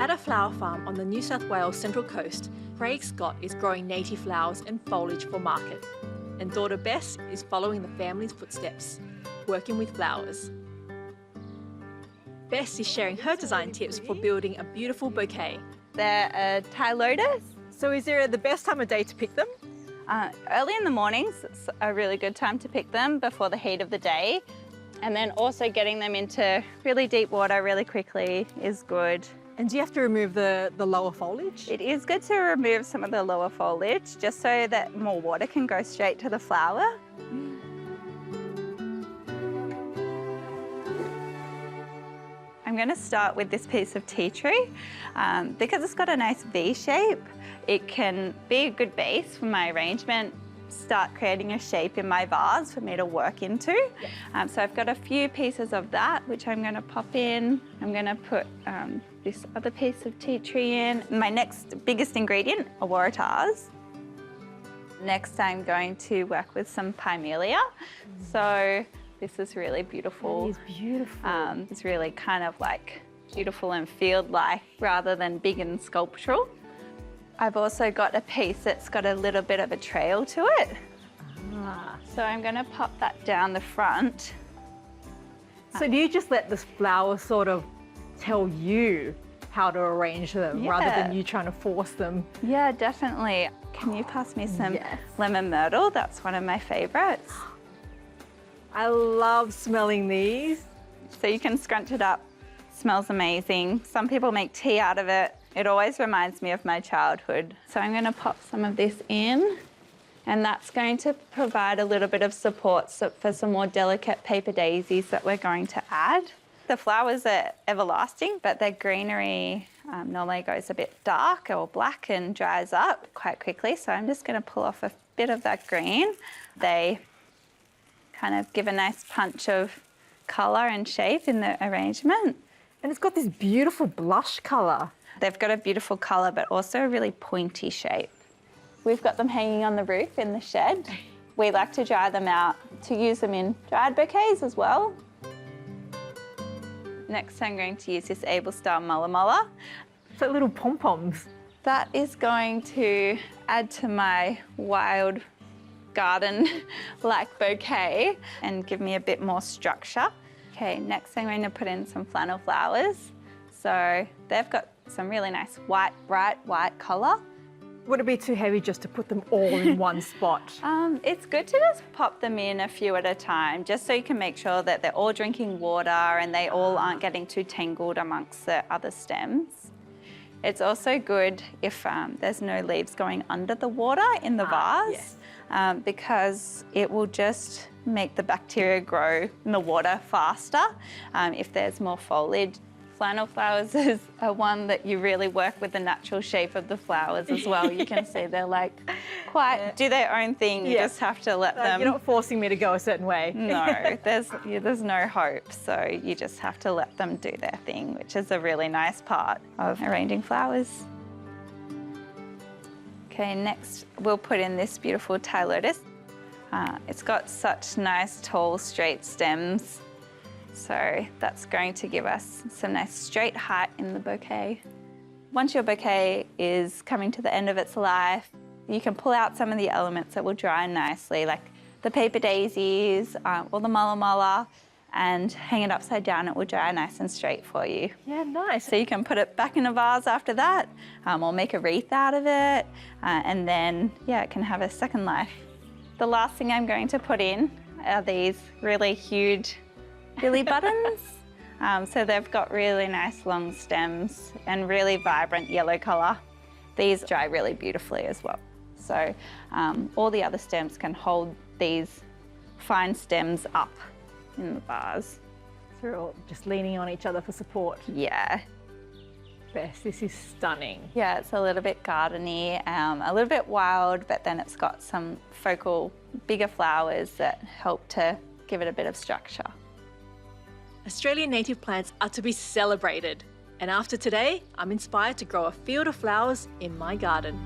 At a flower farm on the New South Wales Central Coast, Bess Scott is growing native flowers and foliage for market, and daughter Bess is following the family's footsteps, working with flowers. Bess is sharing her design tips for building a beautiful bouquet. They're a Ptilotus. So is there the best time of day to pick them? Early in the mornings, it's a really good time to pick them before the heat of the day. And then also getting them into really deep water really quickly is good. And do you have to remove the lower foliage? It is good to remove some of the lower foliage just so that more water can go straight to the flower. I'm going to start with this piece of tea tree. Because it's got a nice V shape, it can be a good base for my arrangement, start creating a shape in my vase for me to work into. Yes. So I've got a few pieces of that, which I'm going to pop in. I'm going to put this other piece of tea tree in. My next biggest ingredient are Waratahs. Next, I'm going to work with some Pimelea. So this is really beautiful. It is beautiful. It's really kind of like beautiful and field-like rather than big and sculptural. I've also got a piece that's got a little bit of a trail to it. So I'm going to pop that down the front. So do you just let the flowers sort of tell you how to arrange them rather than you trying to force them? Yeah, definitely. Can you pass me some lemon myrtle? That's one of my favorites. I love smelling these. So you can scrunch it up. Smells amazing. Some people make tea out of it. It always reminds me of my childhood. So I'm going to pop some of this in, and that's going to provide a little bit of support for some more delicate paper daisies that we're going to add. The flowers are everlasting, but their greenery normally goes a bit dark or black and dries up quite quickly. So I'm just going to pull off a bit of that green. They kind of give a nice punch of colour and shape in the arrangement. And it's got this beautiful blush colour. They've got a beautiful colour, but also a really pointy shape. We've got them hanging on the roof in the shed. We like to dry them out to use them in dried bouquets as well. Next, I'm going to use this Abell style Mulla. It's like little pom-poms. That is going to add to my wild garden-like bouquet and give me a bit more structure. Okay, next I'm going to put in some flannel flowers. So they've got some really nice white, bright white colour. Would it be too heavy just to put them all in one spot? It's good to just pop them in a few at a time, just so you can make sure that they're all drinking water and they all aren't getting too tangled amongst the other stems. It's also good if there's no leaves going under the water in the vase, because it will just make the bacteria grow in the water faster if there's more foliage. Flannel flowers is one that you really work with the natural shape of the flowers as well. You can see they're like do their own thing. You just have to let them. You're not forcing me to go a certain way. No, there's no hope. So you just have to let them do their thing, which is a really nice part of arranging flowers. Okay, next we'll put in this beautiful Ptilotus. It's got such nice, tall, straight stems. So that's going to give us some nice straight height in the bouquet. Once your bouquet is coming to the end of its life, you can pull out some of the elements that will dry nicely, like the paper daisies or the mulla, and hang it upside down. It will dry nice and straight for you. Yeah, nice. So you can put it back in a vase after that, or make a wreath out of it, and then, it can have a second life. The last thing I'm going to put in are these really huge lily buttons. So they've got really nice long stems and really vibrant yellow colour. These dry really beautifully as well. So all the other stems can hold these fine stems up in the vase. So we're all just leaning on each other for support. Yeah. Bess, this is stunning. Yeah, it's a little bit gardeny, a little bit wild, but then it's got some focal, bigger flowers that help to give it a bit of structure. Australian native plants are to be celebrated. And after today, I'm inspired to grow a field of flowers in my garden.